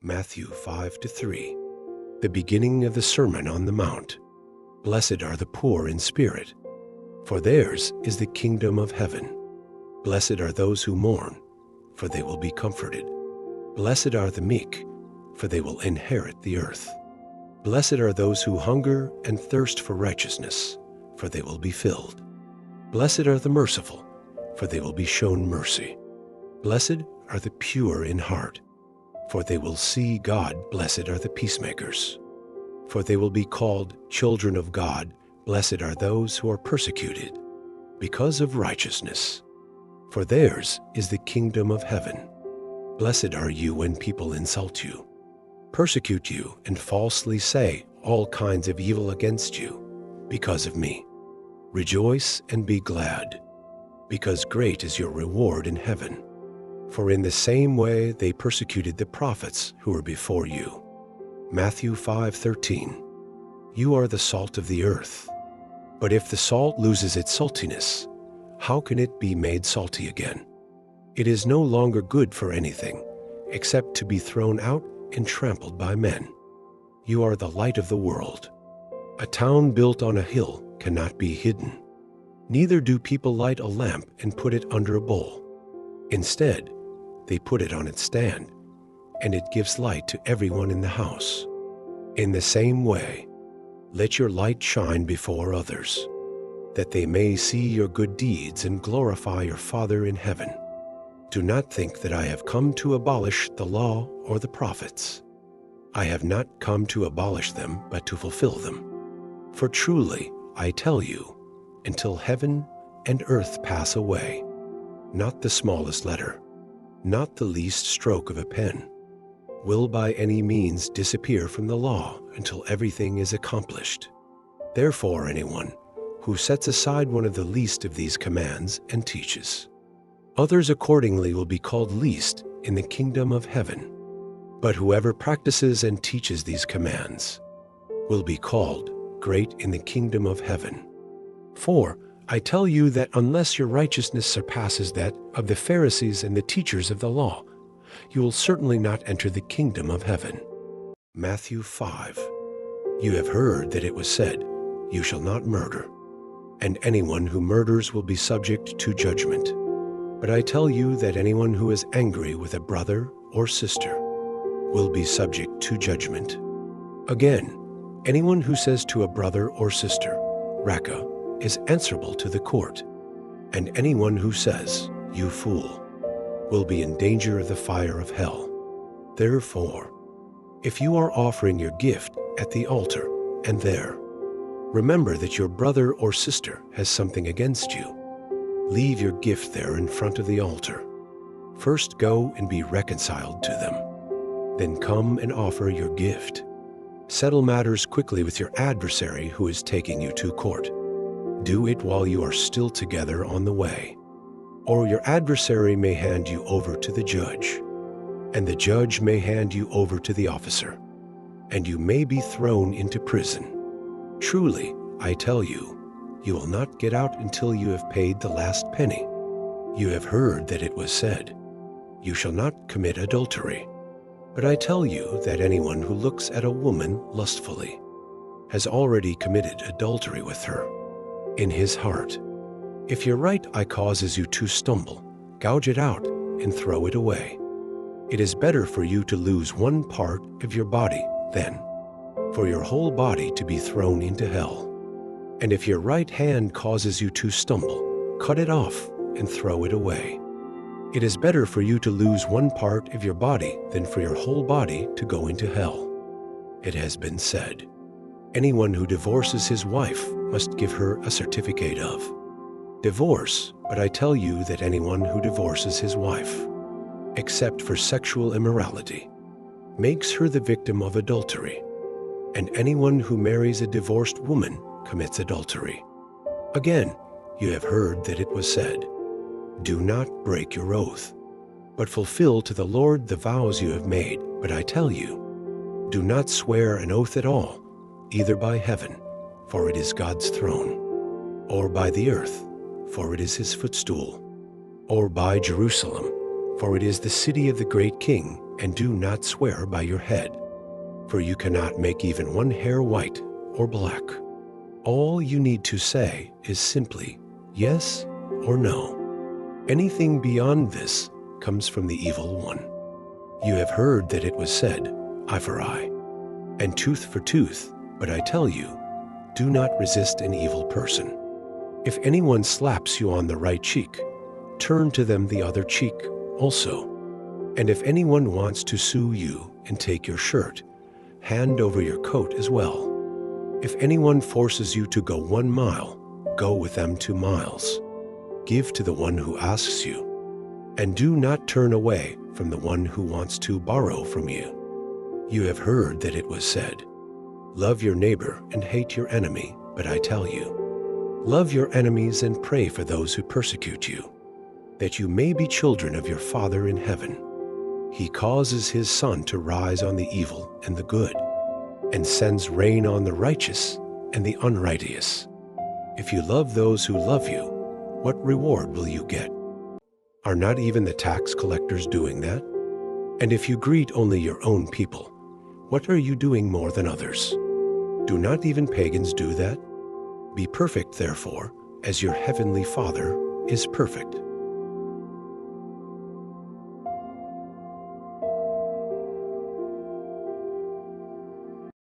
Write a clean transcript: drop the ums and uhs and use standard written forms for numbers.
Matthew 5-3, the beginning of the Sermon on the Mount. Blessed are the poor in spirit, for theirs is the kingdom of heaven. Blessed are those who mourn, for they will be comforted. Blessed are the meek, for they will inherit the earth. Blessed are those who hunger and thirst for righteousness, for they will be filled. Blessed are the merciful, for they will be shown mercy. Blessed are the pure in heart, for they will see God. Blessed are the peacemakers, for they will be called children of God. Blessed are those who are persecuted because of righteousness, for theirs is the kingdom of heaven. Blessed are you when people insult you, persecute you, and falsely say all kinds of evil against you because of me. Rejoice and be glad, because great is your reward in heaven. For in the same way they persecuted the prophets who were before you. Matthew 5:13. You are the salt of the earth. But if the salt loses its saltiness, how can it be made salty again? It is no longer good for anything, except to be thrown out and trampled by men. You are the light of the world. A town built on a hill cannot be hidden. Neither do people light a lamp and put it under a bowl. Instead, they put it on its stand, and it gives light to everyone in the house. In the same way, let your light shine before others, that they may see your good deeds and glorify your Father in heaven. Do not think that I have come to abolish the law or the prophets. I have not come to abolish them, but to fulfill them. For truly, I tell you, until heaven and earth pass away, not the smallest letter, not the least stroke of a pen, will by any means disappear from the law until everything is accomplished. Therefore, anyone who sets aside one of the least of these commands and teaches others accordingly will be called least in the kingdom of heaven. But whoever practices and teaches these commands will be called great in the kingdom of heaven. For I tell you that unless your righteousness surpasses that of the Pharisees and the teachers of the law, you will certainly not enter the kingdom of heaven. Matthew 5. You have heard that it was said, you shall not murder, and anyone who murders will be subject to judgment. But I tell you that anyone who is angry with a brother or sister will be subject to judgment. Again, anyone who says to a brother or sister, Raca, is answerable to the court, and anyone who says, you fool, will be in danger of the fire of hell. Therefore, if you are offering your gift at the altar and there remember that your brother or sister has something against you, leave your gift there in front of the altar. First go and be reconciled to them. Then come and offer your gift. Settle matters quickly with your adversary who is taking you to court. Do it while you are still together on the way, or your adversary may hand you over to the judge, and the judge may hand you over to the officer, and you may be thrown into prison. Truly, I tell you, you will not get out until you have paid the last penny. You have heard that it was said, you shall not commit adultery. But I tell you that anyone who looks at a woman lustfully has already committed adultery with her in his heart. If your right eye causes you to stumble, gouge it out and throw it away. It is better for you to lose one part of your body than for your whole body to be thrown into hell. And if your right hand causes you to stumble, cut it off and throw it away. It is better for you to lose one part of your body than for your whole body to go into hell. It has been said, anyone who divorces his wife must give her a certificate of divorce, but I tell you that anyone who divorces his wife, except for sexual immorality, makes her the victim of adultery, and anyone who marries a divorced woman commits adultery. Again, you have heard that it was said, do not break your oath, but fulfill to the Lord the vows you have made. But I tell you, do not swear an oath at all, either by heaven, for it is God's throne, or by the earth, for it is his footstool, or by Jerusalem, for it is the city of the great king, and do not swear by your head, for you cannot make even one hair white or black. All you need to say is simply yes or no. Anything beyond this comes from the evil one. You have heard that it was said, eye for eye, and tooth for tooth, but I tell you, do not resist an evil person. If anyone slaps you on the right cheek, turn to them the other cheek also. And if anyone wants to sue you and take your shirt, hand over your coat as well. If anyone forces you to go 1 mile, go with them 2 miles. Give to the one who asks you, and do not turn away from the one who wants to borrow from you. You have heard that it was said, love your neighbor and hate your enemy, but I tell you, love your enemies and pray for those who persecute you, that you may be children of your Father in heaven. He causes his sun to rise on the evil and the good, and sends rain on the righteous and the unrighteous. If you love those who love you, what reward will you get? Are not even the tax collectors doing that? And if you greet only your own people, what are you doing more than others? Do not even pagans do that? Be perfect, therefore, as your heavenly Father is perfect.